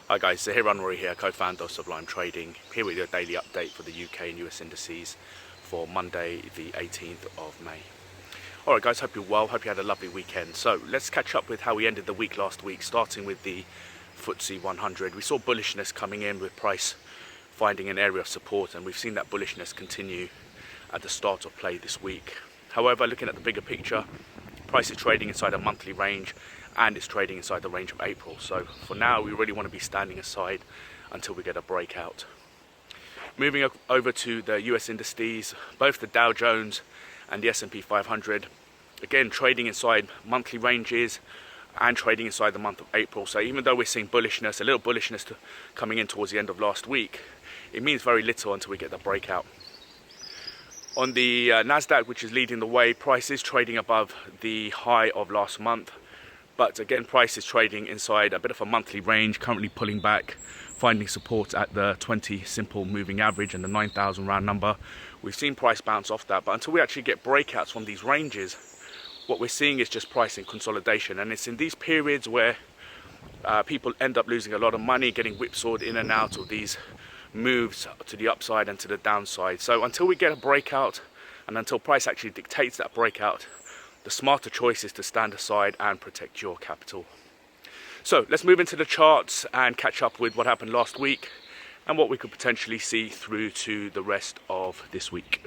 Hi guys, Zahir Anwari here, co-founder of Sublime Trading, here with your daily update for the UK and US indices for Monday the 18th of May. Alright guys, hope you're well, hope you had a lovely weekend. So let's catch up with how we ended the week last week, starting with the FTSE 100. We saw bullishness coming in with price finding an area of support, and we've seen that bullishness continue at the start of play this week. However, looking at the bigger picture, price is trading inside a monthly range and it's trading inside the range of April. So for now, we really want to be standing aside until we get a breakout. Moving over to the US indices, both the Dow Jones and the S&P 500, again trading inside monthly ranges and trading inside the month of April. So even though we're seeing bullishness, a little bullishness coming in towards the end of last week, it means very little until we get the breakout. On the Nasdaq, which is leading the way, price is trading above the high of last month. But again, price is trading inside a bit of a monthly range, currently pulling back, finding support at the 20 simple moving average and the 9,000 round number. We've seen price bounce off that, but until we actually get breakouts from these ranges, what we're seeing is just pricing consolidation. And it's in these periods where people end up losing a lot of money, getting whipsawed in and out of these moves to the upside and to the downside. So until we get a breakout and until price actually dictates that breakout, the smarter choice is to stand aside and protect your capital. So let's move into the charts and catch up with what happened last week and what we could potentially see through to the rest of this week.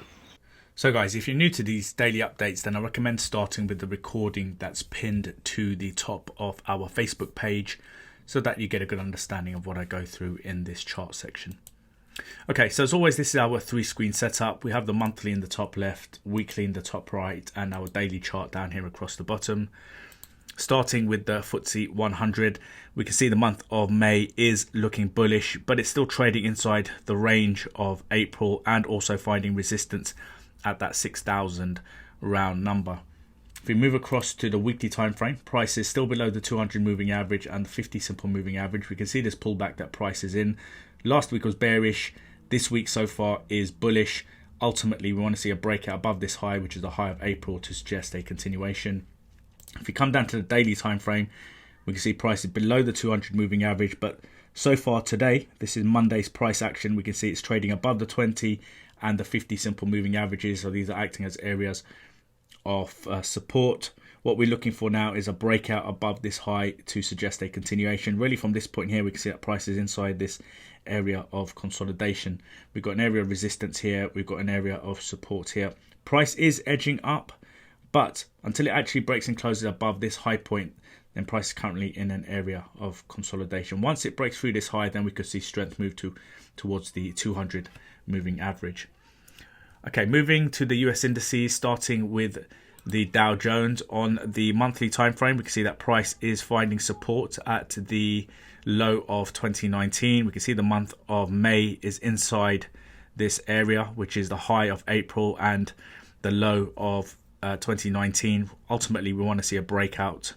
So guys, if you're new to these daily updates, then I recommend starting with the recording that's pinned to the top of our Facebook page so that you get a good understanding of what I go through in this chart section. Okay, so as always, this is our 3-screen setup. We have the monthly in the top left, weekly in the top right, and our daily chart down here across the bottom. Starting with the FTSE 100, we can see the month of May is looking bullish, but it's still trading inside the range of April and also finding resistance at that 6,000 round number. If we move across to the weekly time frame, price is still below the 200 moving average and the 50 simple moving average. We can see this pullback that price is in. Last week was bearish. This week so far is bullish. Ultimately, we want to see a breakout above this high, which is the high of April, to suggest a continuation. If we come down to the daily time frame, we can see price is below the 200 moving average, but so far today, this is Monday's price action, we can see it's trading above the 20 and the 50 simple moving averages. So these are acting as areas of support. What we're looking for now is a breakout above this high to suggest a continuation. Really, from this point here, we can see that price is inside this area of consolidation. We've got an area of resistance here. We've got an area of support here. Price is edging up, but until it actually breaks and closes above this high point, then price is currently in an area of consolidation. Once it breaks through this high, then we could see strength move towards the 200 moving average. Okay, moving to the US indices, starting with the Dow Jones. On the monthly time frame, we can see that price is finding support at the low of 2019. We can see the month of May is inside this area, which is the high of April and the low of 2019. Ultimately, we want to see a breakout,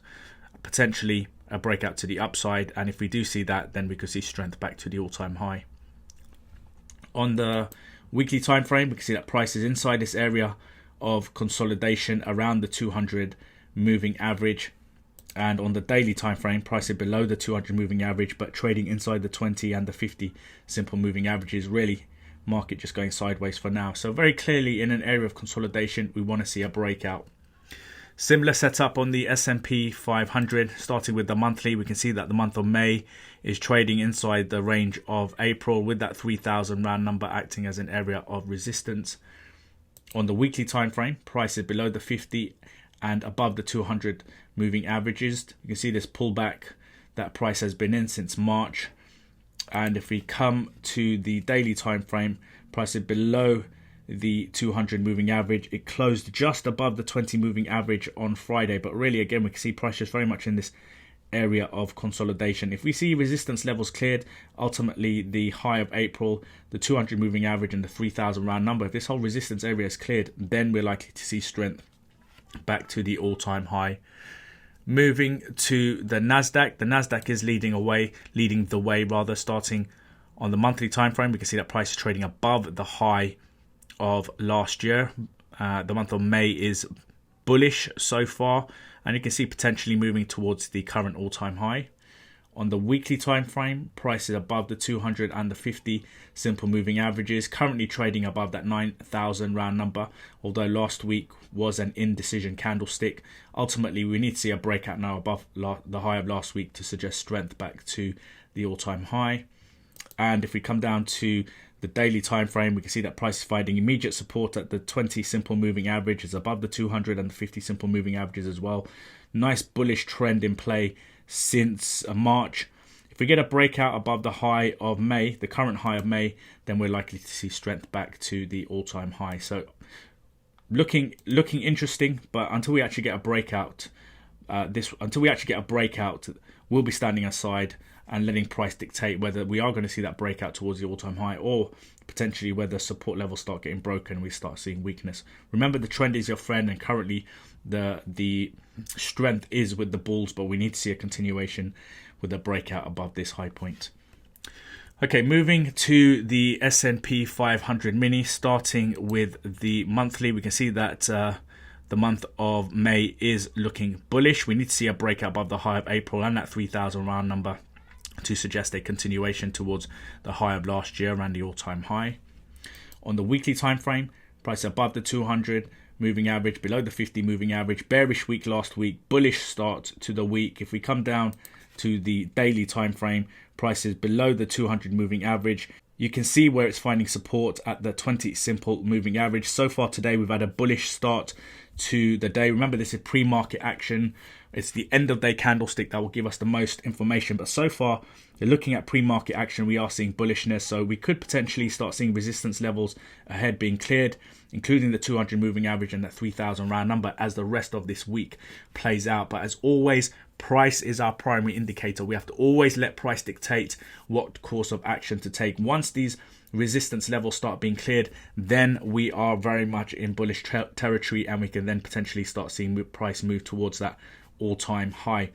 potentially a breakout to the upside, and if we do see that, then we could see strength back to the all-time high. On the weekly time frame, we can see that price is inside this area of consolidation around the 200 moving average, and on the daily time frame, price is below the 200 moving average but trading inside the 20 and the 50 simple moving averages. Really, market just going sideways for now. So very clearly in an area of consolidation, we want to see a breakout. Similar setup on the S&P 500. Starting with the monthly, we can see that the month of May is trading inside the range of April, with that 3,000 round number acting as an area of resistance. On the weekly time frame, price is below the 50 and above the 200 moving averages. You can see this pullback that price has been in since March. And if we come to the daily time frame, price is below the 200 moving average. It closed just above the 20 moving average on Friday, but really again we can see price is very much in this area of consolidation. If we see resistance levels cleared, ultimately the high of April, the 200 moving average and the 3,000 round number, if this whole resistance area is cleared, then we're likely to see strength back to the all-time high. Moving to the Nasdaq is leading the way, starting on the monthly time frame. We can see that price is trading above the high of last year. The month of May is bullish so far, and you can see potentially moving towards the current all-time high. On the weekly time frame, price is above the 200 and the 50 simple moving averages, currently trading above that 9,000 round number, although last week was an indecision candlestick. Ultimately, we need to see a breakout now above the high of last week to suggest strength back to the all-time high. And if we come down to the daily time frame, we can see that price is finding immediate support at the 20 simple moving average. Is above the 200 and the 50 simple moving averages as well. Nice bullish trend in play since March. If we get a breakout above the high of May, the current high of May, then we're likely to see strength back to the all-time high. So looking interesting, but until we actually get a breakout, we'll be standing aside and letting price dictate whether we are going to see that breakout towards the all-time high, or potentially whether support levels start getting broken and we start seeing weakness. Remember, the trend is your friend, and currently the strength is with the bulls, but we need to see a continuation with a breakout above this high point. Okay, moving to the S&P 500 mini, starting with the monthly, we can see that the month of May is looking bullish. We need to see a breakout above the high of April and that 3,000 round number to suggest a continuation towards the high of last year and the all-time high. On the weekly time frame, price above the 200 moving average, below the 50 moving average. Bearish week last week, bullish start to the week. If we come down to the daily time frame, price is below the 200 moving average. You can see where it's finding support at the 20 simple moving average. So far today, we've had a bullish start to the day. Remember, this is pre-market action. It's the end of day candlestick that will give us the most information. But so far, you're looking at pre-market action. We are seeing bullishness. So we could potentially start seeing resistance levels ahead being cleared, including the 200 moving average and that 3,000 round number as the rest of this week plays out. But as always, price is our primary indicator. We have to always let price dictate what course of action to take. Once these resistance levels start being cleared, then we are very much in bullish territory, and we can then potentially start seeing price move towards that all-time high.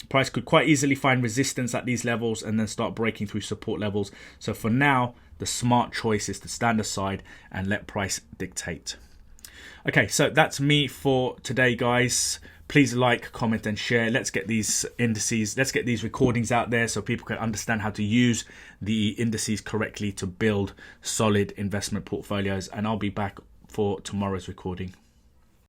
Price could quite easily find resistance at these levels and then start breaking through support levels. So for now, the smart choice is to stand aside and let price dictate. Okay, so that's me for today, guys. Please like, comment and share. Let's get these indices, let's get these recordings out there so people can understand how to use the indices correctly to build solid investment portfolios. And I'll be back for tomorrow's recording.